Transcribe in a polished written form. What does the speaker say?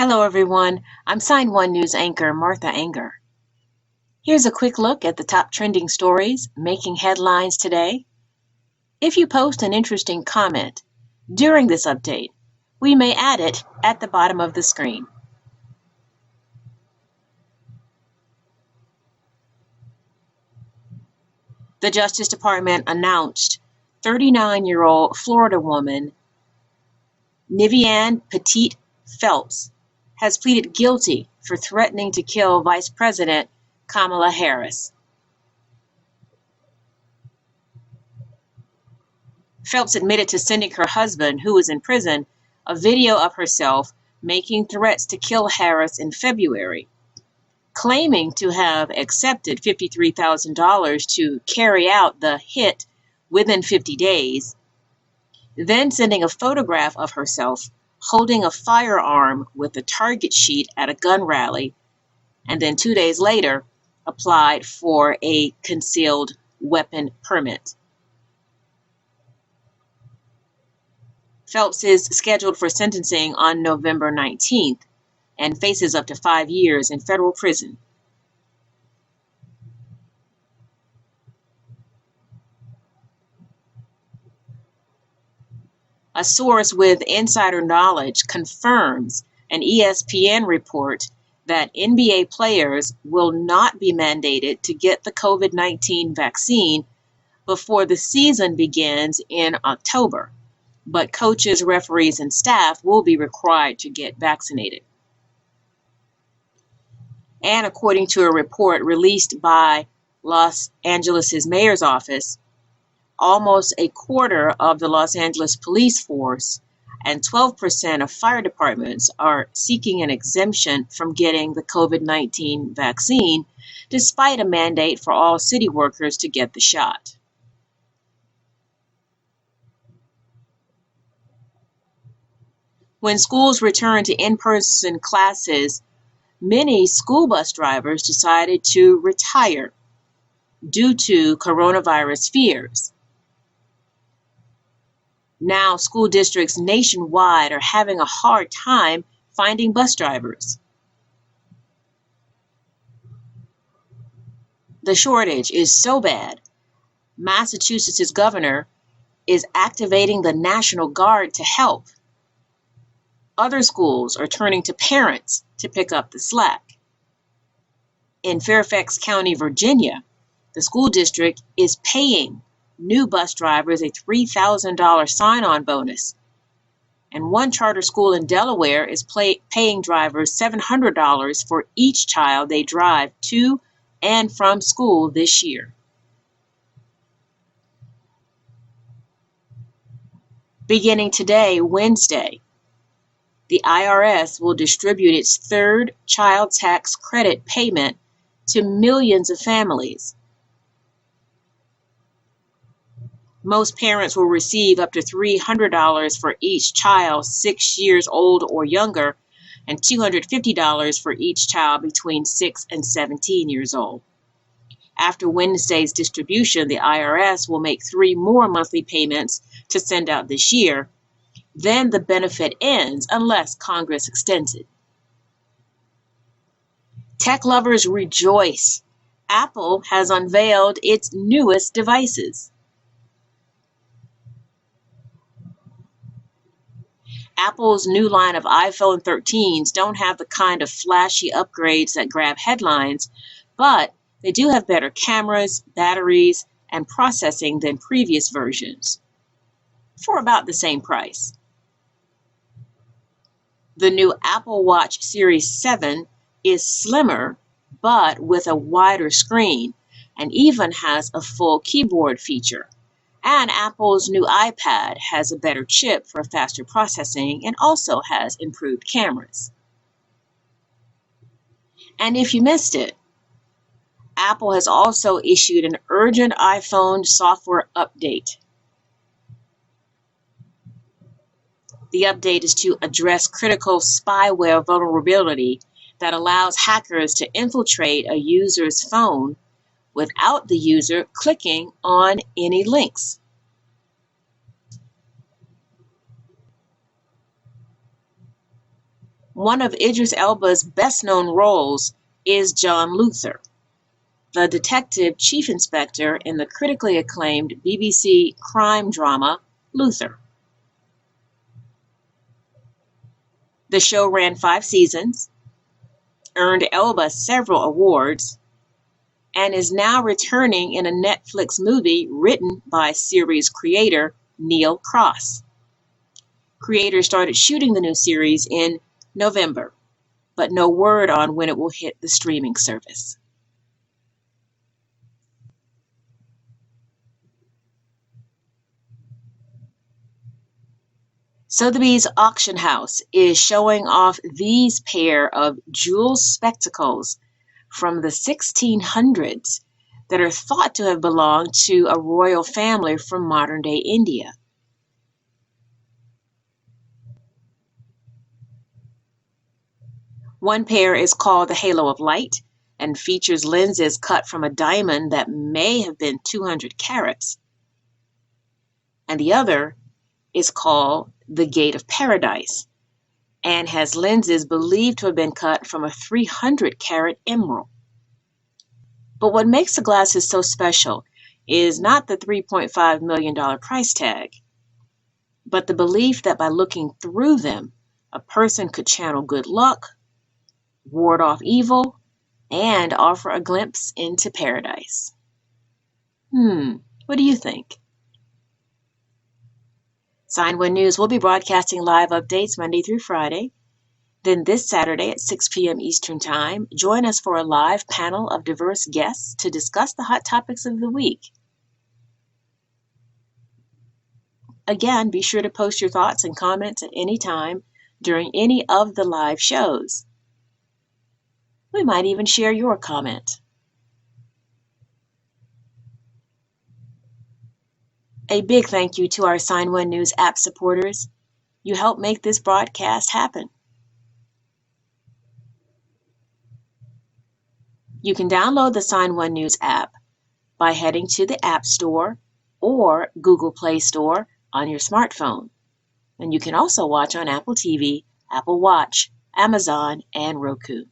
Hello everyone, I'm Sign One News anchor Martha Anger. Here's a quick look at the top trending stories making headlines today. If you post an interesting comment during this update, we may add it at the bottom of the screen. The Justice Department announced 39-year-old Florida woman Nivianne Petite Phelps has pleaded guilty for threatening to kill Vice President Kamala Harris. Phelps admitted to sending her husband, who was in prison, a video of herself making threats to kill Harris in February, claiming to have accepted $53,000 to carry out the hit within 50 days, then sending a photograph of herself holding a firearm with a target sheet at a gun rally, and then 2 days later applied for a concealed weapon permit. Phelps is scheduled for sentencing on November 19th and faces up to 5 years in federal prison. A source with insider knowledge confirms an ESPN report that NBA players will not be mandated to get the COVID-19 vaccine before the season begins in October, but coaches, referees, and staff will be required to get vaccinated. And according to a report released by Los Angeles' mayor's office, almost a quarter of the Los Angeles police force and 12% of fire departments are seeking an exemption from getting the COVID-19 vaccine, despite a mandate for all city workers to get the shot. When schools return to in-person classes, many school bus drivers decided to retire due to coronavirus fears. Now, school districts nationwide are having a hard time finding bus drivers. The shortage is so bad, Massachusetts' governor is activating the National Guard to help. Other schools are turning to parents to pick up the slack. In Fairfax County, Virginia, the school district is paying new bus drivers a $3,000 sign-on bonus. And one charter school in Delaware is paying drivers $700 for each child they drive to and from school this year. Beginning today, Wednesday, the IRS will distribute its third child tax credit payment to millions of families. Most parents will receive up to $300 for each child 6 years old or younger, and $250 for each child between 6 and 17 years old. After Wednesday's distribution, the IRS will make 3 more monthly payments to send out this year. Then the benefit ends unless Congress extends it. Tech lovers rejoice. Apple has unveiled its newest devices. Apple's new line of iPhone 13s don't have the kind of flashy upgrades that grab headlines, but they do have better cameras, batteries, and processing than previous versions, for about the same price. The new Apple Watch Series 7 is slimmer, but with a wider screen, and even has a full keyboard feature. And Apple's new iPad has a better chip for faster processing and also has improved cameras. And if you missed it, Apple has also issued an urgent iPhone software update. The update is to address critical spyware vulnerability that allows hackers to infiltrate a user's phone without the user clicking on any links. One of Idris Elba's best-known roles is John Luther, the detective chief inspector in the critically acclaimed BBC crime drama Luther. The show ran 5 seasons, earned Elba several awards, and is now returning in a Netflix movie written by series creator Neil Cross. Creators started shooting the new series in November, but no word on when it will hit the streaming service. Sotheby's auction house is showing off these pair of jewel spectacles from the 1600s that are thought to have belonged to a royal family from modern-day India. One pair is called the Halo of Light and features lenses cut from a diamond that may have been 200 carats. And the other is called the Gate of Paradise and has lenses believed to have been cut from a 300-carat emerald. But what makes the glasses so special is not the $3.5 million price tag, but the belief that by looking through them, a person could channel good luck, ward off evil, and offer a glimpse into paradise. What do you think? Sign One News will be broadcasting live updates Monday through Friday. Then this Saturday at 6 p.m. Eastern Time, join us for a live panel of diverse guests to discuss the hot topics of the week. Again, be sure to post your thoughts and comments at any time during any of the live shows. We might even share your comment. A big thank you to our Sign One News app supporters. You help make this broadcast happen. You can download the Sign One News app by heading to the App Store or Google Play Store on your smartphone. And you can also watch on Apple TV, Apple Watch, Amazon, and Roku.